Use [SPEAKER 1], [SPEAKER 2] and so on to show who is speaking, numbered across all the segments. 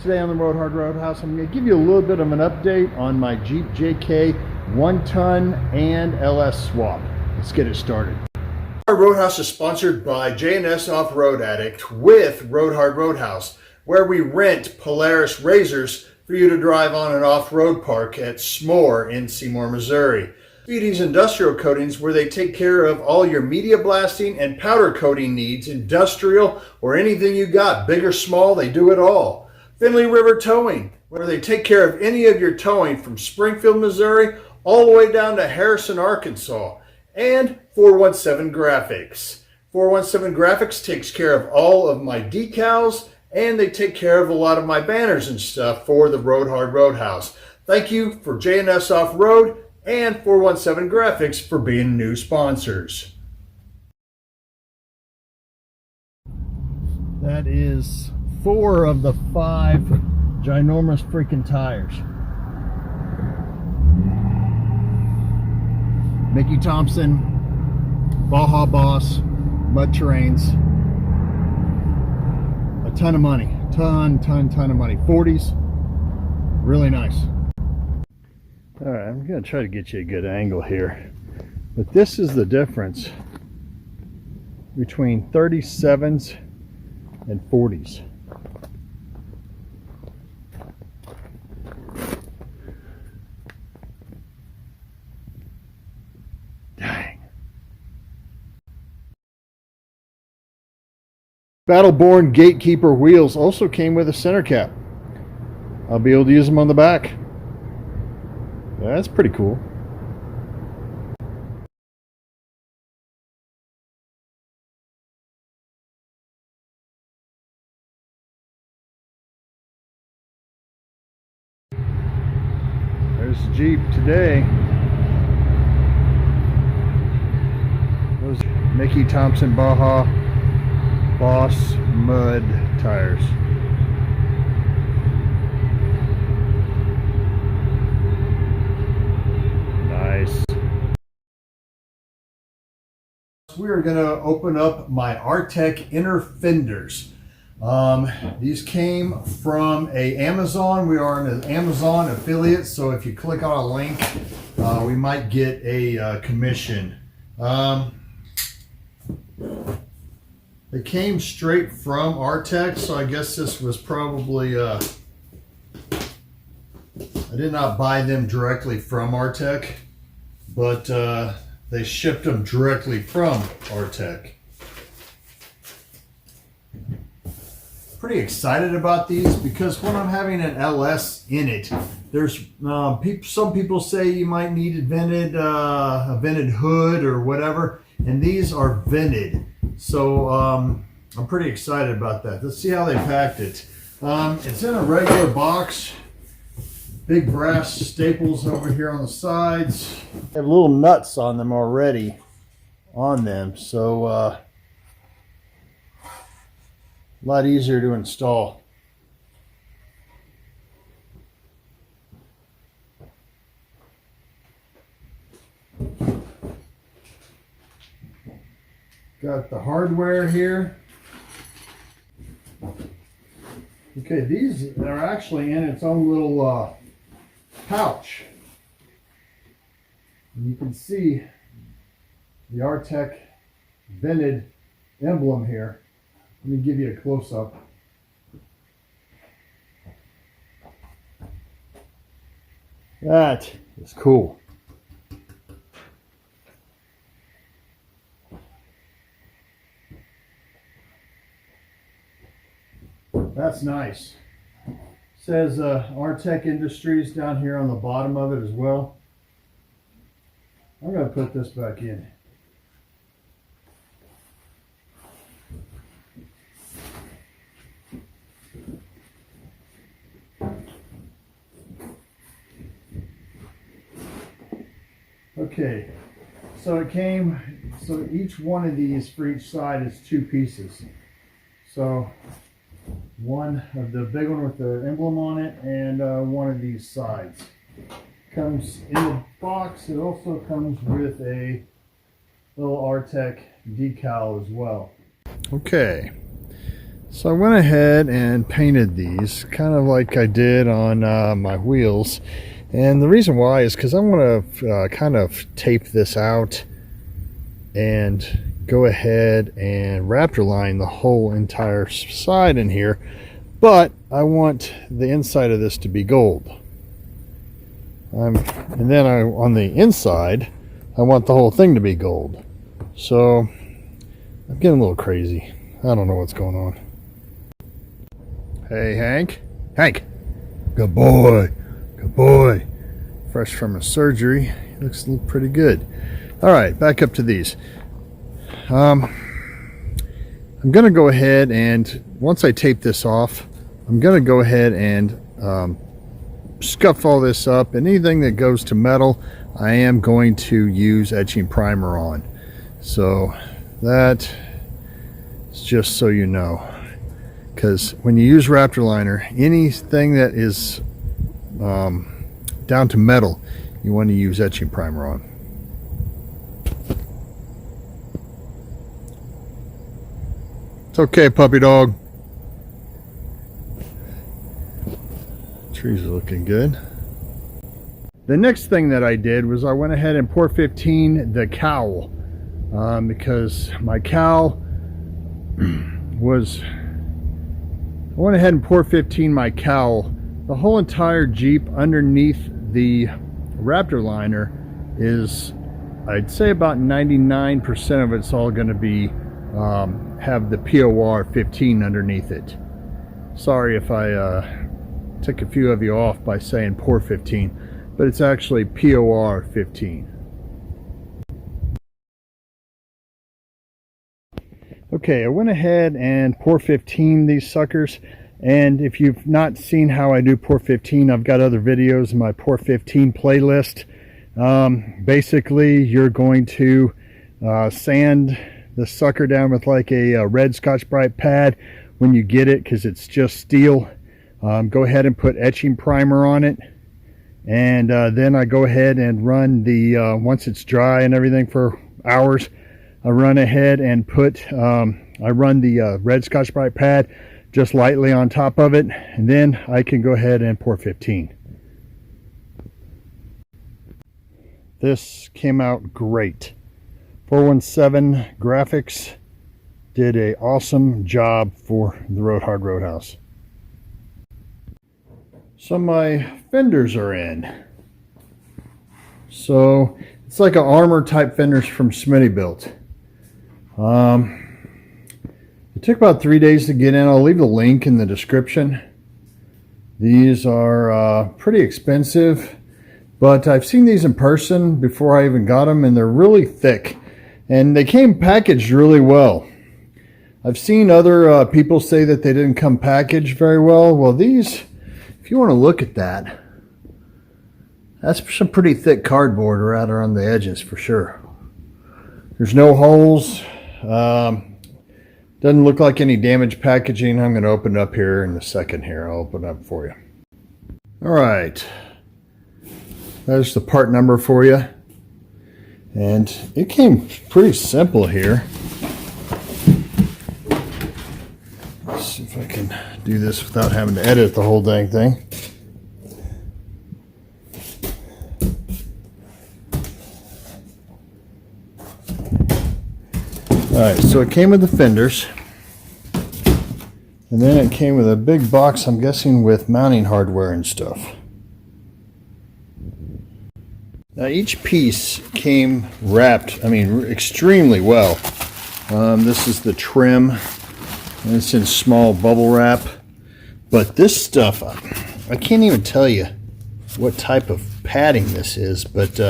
[SPEAKER 1] Today on the Roadhouse, I'm going to give you a little bit of an update on my Jeep JK 1-ton and LS swap. Let's get it started. Our Roadhouse is sponsored by J&S Off-Road Addict with Roadhouse, where we rent Polaris Razors for you to drive on an off-road park at S'more in Seymour, Missouri. Speedy's Industrial Coatings, where they take care of all your media blasting and powder coating needs, industrial or anything you got, big or small, they do it all. Finley River Towing, where they take care of any of your towing from Springfield, Missouri, all the way down to Harrison, Arkansas. And 417 Graphics. 417 Graphics takes care of all of my decals, and they take care of a lot of my banners and stuff for the Roadhouse. Thank you for J&S Off-Road and 417 Graphics for being new sponsors. That is 4 of the 5 ginormous freaking tires. Mickey Thompson, Baja Boss, Mud Terrains. A ton of money. Ton of money. 40s. Really nice. Alright, I'm going to try to get you a good angle here. But this is the difference between 37s and 40s. Dang. Battleborn Gatekeeper wheels also came with a center cap. I'll be able to use them on the back. That's pretty cool. There's the Jeep today. Those Mickey Thompson Baja Boss mud tires. Nice. We are going to open up my Artec inner fenders. These came from Amazon. We are an Amazon affiliate, so if you click on a link, we might get a commission. They came straight from Artec, so I guess this was probably I did not buy them directly from Artec, but they shipped them directly from Artec. Pretty excited about these because when I'm having an LS in it, there's some people say you might need a vented hood or whatever, and these are vented. So I'm pretty excited about that. Let's see how they packed it. It's in a regular box. Big brass staples over here on the sides. They have little nuts on them already on them, so a lot easier to install. Got the hardware here. Okay, these are actually in its own little pouch. And you can see the Artec vented emblem here. Let me give you a close-up. That is cool. That's nice. Says Artec Industries down here on the bottom of it as well. I'm going to put this back in. Okay, so so each one of these for each side is 2 pieces. So one of the big one with the emblem on it, and one of these sides. Comes in the box. It also comes with a little Artec decal as well. Okay, So I went ahead and painted these kind of like I did on my wheels, and the reason why is because I want to kind of tape this out and go ahead and raptor line the whole entire side in here, but I want the inside of this to be gold. And then on the inside I want the whole thing to be gold. So I'm getting a little crazy. I don't know what's going on. Hey, Hank. Hank. Good boy. Good boy. Fresh from his surgery. He looks pretty good. All right, back up to these. I'm going to go ahead and, once I tape this off, I'm going to go ahead and scuff all this up, and anything that goes to metal, I am going to use etching primer on. So that is just so you know. Because when you use raptor liner, anything that is down to metal, you want to use etching primer on. It's okay, puppy dog. Trees are looking good. The next thing that I did was I went ahead and pour 15 the cowl, because my cowl was, I went ahead and pour 15 my cowl. The whole entire Jeep underneath the raptor liner is, I'd say about 99% of it's all going to be have the POR 15 underneath it. Sorry if I took a few of you off by saying pour 15, but it's actually POR 15. Okay, I went ahead and pour 15 these suckers, and if you've not seen how I do pour 15, I've got other videos in my pour 15 playlist. Basically, you're going to sand the sucker down with like a red Scotch-Brite pad when you get it, because it's just steel. Go ahead and put etching primer on it, and then I go ahead and run the once it's dry and everything for hours, I run ahead and put I run the red Scotch-Brite pad just lightly on top of it, and then I can go ahead and pour 15. This came out great. 417 Graphics did an awesome job for the Roadhouse. So my fenders are in. So it's like an armor type fenders from Smittybilt. It took about 3 days to get in. I'll leave the link in the description. These are pretty expensive, but I've seen these in person before I even got them, and they're really thick, and they came packaged really well. I've seen other people say that they didn't come packaged very well. Well, these, if you want to look at that, that's some pretty thick cardboard right around the edges for sure. There's no holes. Doesn't look like any damaged packaging. I'm going to open it up here in a second here. I'll open it up for you. All right. There's the part number for you. And it came pretty simple here. Let's see if I can do this without having to edit the whole dang thing. Alright, so it came with the fenders, and then it came with a big box, I'm guessing with mounting hardware and stuff. Now each piece came wrapped, I mean, extremely well. This is the trim, and it's in small bubble wrap, but this stuff, I can't even tell you what type of padding this is, but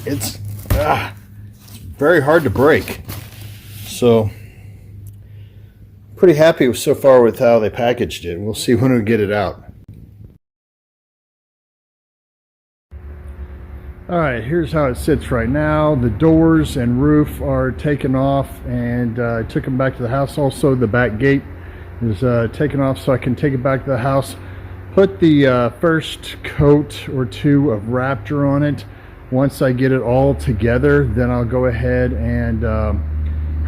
[SPEAKER 1] it's very hard to break. So, pretty happy so far with how they packaged it. We'll see when we get it out. Alright, here's how it sits right now. The doors and roof are taken off, and I took them back to the house. Also, the back gate is taken off, so I can take it back to the house. Put the first coat or two of Raptor on it. Once I get it all together, then I'll go ahead and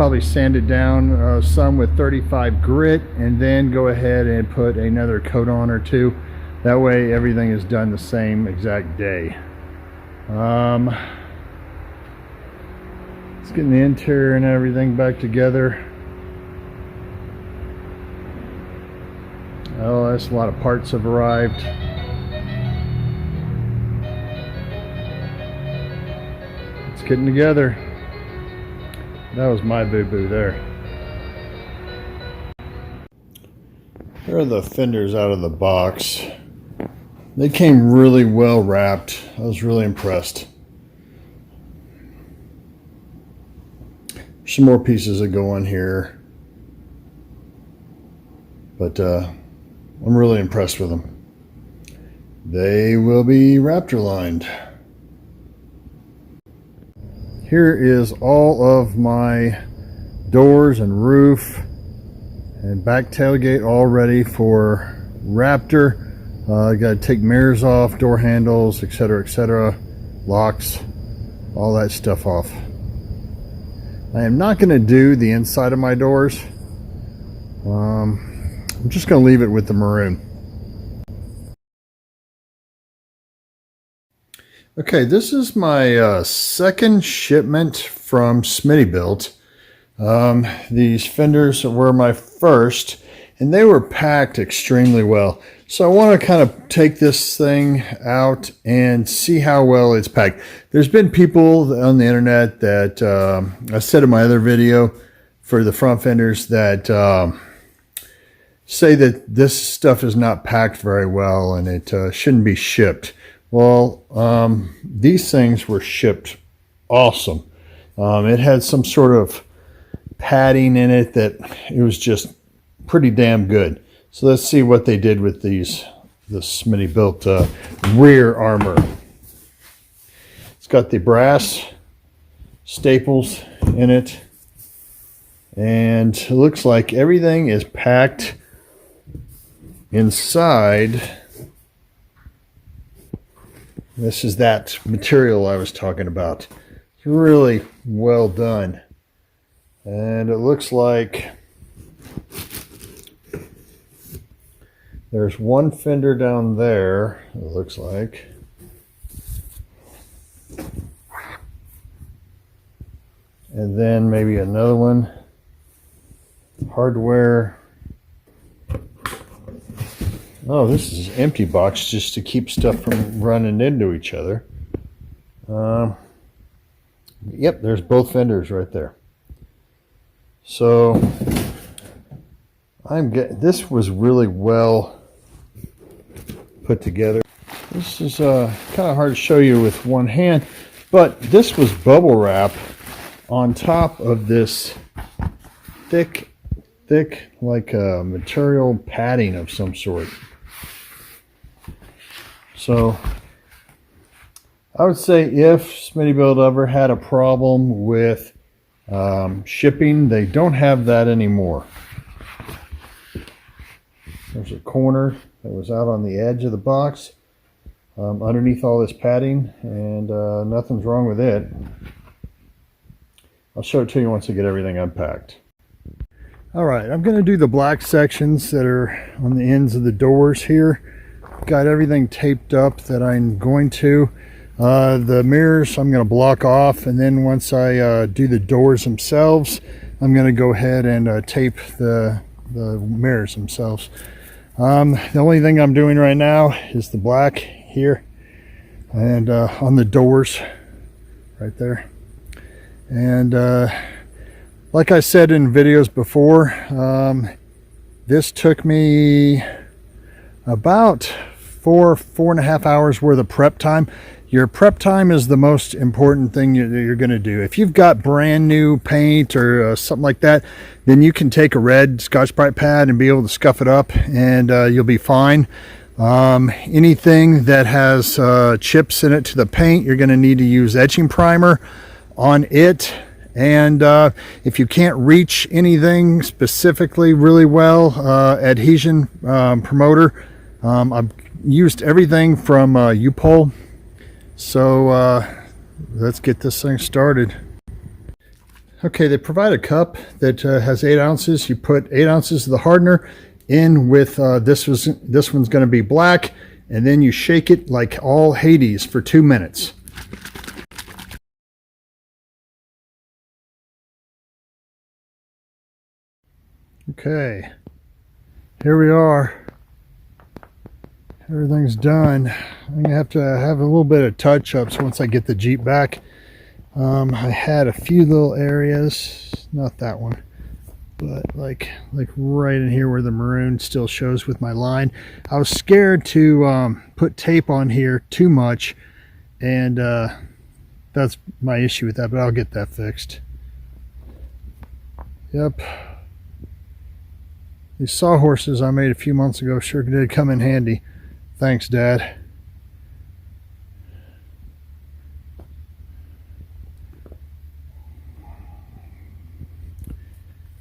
[SPEAKER 1] probably sand it down some with 35 grit, and then go ahead and put another coat on or two. That way everything is done the same exact day. Let's get the interior and everything back together. Oh, that's a lot of parts have arrived. It's getting together. That was my boo-boo there. Here are the fenders out of the box. They came really well wrapped. I was really impressed. Some more pieces that go on here, but I'm really impressed with them. They will be Raptor lined. Here is all of my doors and roof and back tailgate all ready for Raptor. I got to take mirrors off, door handles, etc., locks, all that stuff off. I am not going to do the inside of my doors. I'm just going to leave it with the maroon. Okay, this is my second shipment from Smittybilt. These fenders were my first, and they were packed extremely well. So I want to kind of take this thing out and see how well it's packed. There's been people on the internet that, I said in my other video for the front fenders, that say that this stuff is not packed very well and it shouldn't be shipped. Well, these things were shipped awesome. It had some sort of padding in it that it was just pretty damn good. So let's see what they did with the Smittybilt rear armor. It's got the brass staples in it, and it looks like everything is packed inside. This is that material I was talking about. It's really well done. And it looks like there's one fender down there, it looks like. And then maybe another one. Hardware. Oh, this is an empty box just to keep stuff from running into each other. Yep, there's both fenders right there. So this was really well put together. This is kind of hard to show you with one hand, but this was bubble wrap on top of this thick like material padding of some sort. So I would say if Smittybilt ever had a problem with shipping, they don't have that anymore. There's a corner that was out on the edge of the box underneath all this padding, and nothing's wrong with it. I'll show it to you once I get everything unpacked. Alright, I'm going to do the black sections that are on the ends of the doors here. Got everything taped up that I'm going to. The mirrors I'm going to block off, and then once I do the doors themselves, I'm going to go ahead and tape the mirrors themselves. The only thing I'm doing right now is the black here and on the doors right there. And like I said in videos before, this took me about 4.5 hours worth of prep time. Your prep time is the most important thing you're going to do. If you've got brand new paint or something like that, then you can take a red Scotch-Brite pad and be able to scuff it up, and you'll be fine. Anything that has chips in it to the paint, you're going to need to use etching primer on it. And if you can't reach anything specifically really well, adhesion promoter. I've used everything from U-Pole. So let's get this thing started. Okay, they provide a cup that has 8 ounces. You put 8 ounces of the hardener in with this one's going to be black, and then you shake it like all Hades for 2 minutes. Okay, here we are. Everything's done. I'm gonna have to have a little bit of touch-ups once I get the Jeep back. I had a few little areas, not that one, but like right in here where the maroon still shows with my line. I was scared to put tape on here too much, and that's my issue with that, but I'll get that fixed. Yep. These sawhorses I made a few months ago sure did come in handy. Thanks, Dad.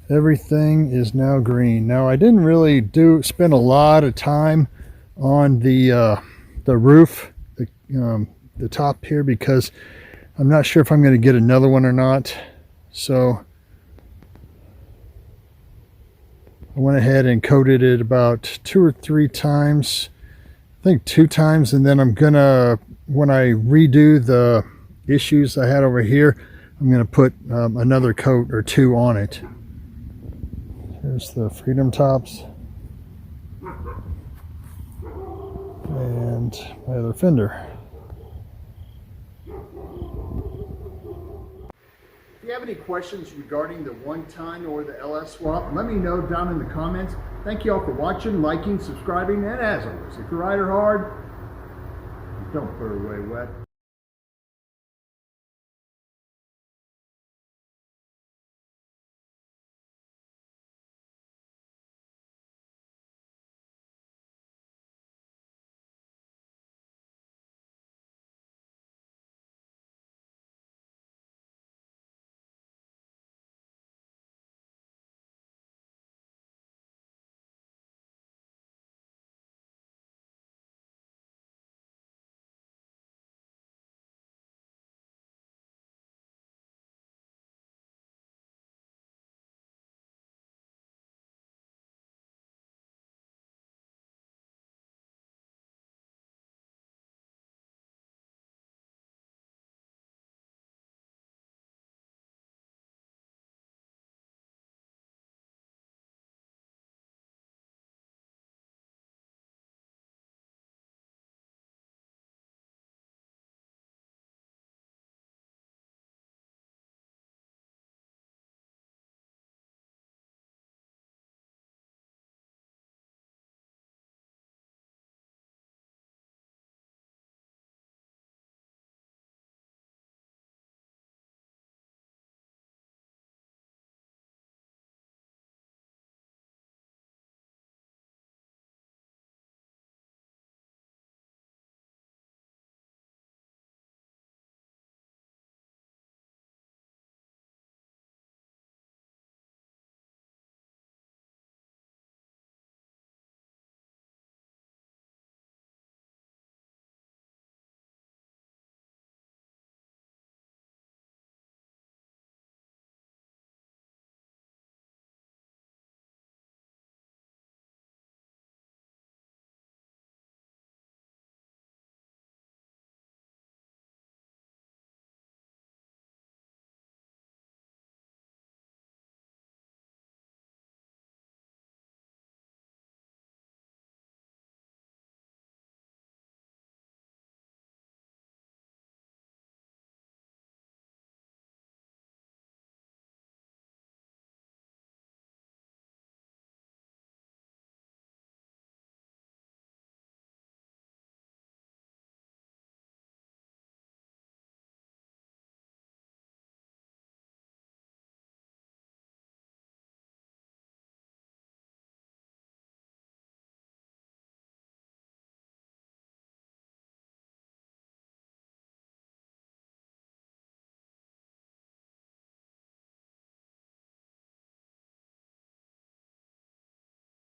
[SPEAKER 1] Everything is now green. Now, I didn't really spend a lot of time on the roof, the top here, because I'm not sure if I'm going to get another one or not. So I went ahead and coated it about 2 or 3 times. I think 2 times, and then I'm gonna, when I redo the issues I had over here, I'm gonna put another coat or 2 on it. Here's the Freedom tops and my other fender. If you have any questions regarding the 1-ton or the LS swap, let me know down in the comments. Thank you all for watching, liking, subscribing, and as always, if you ride her hard, don't put her away wet.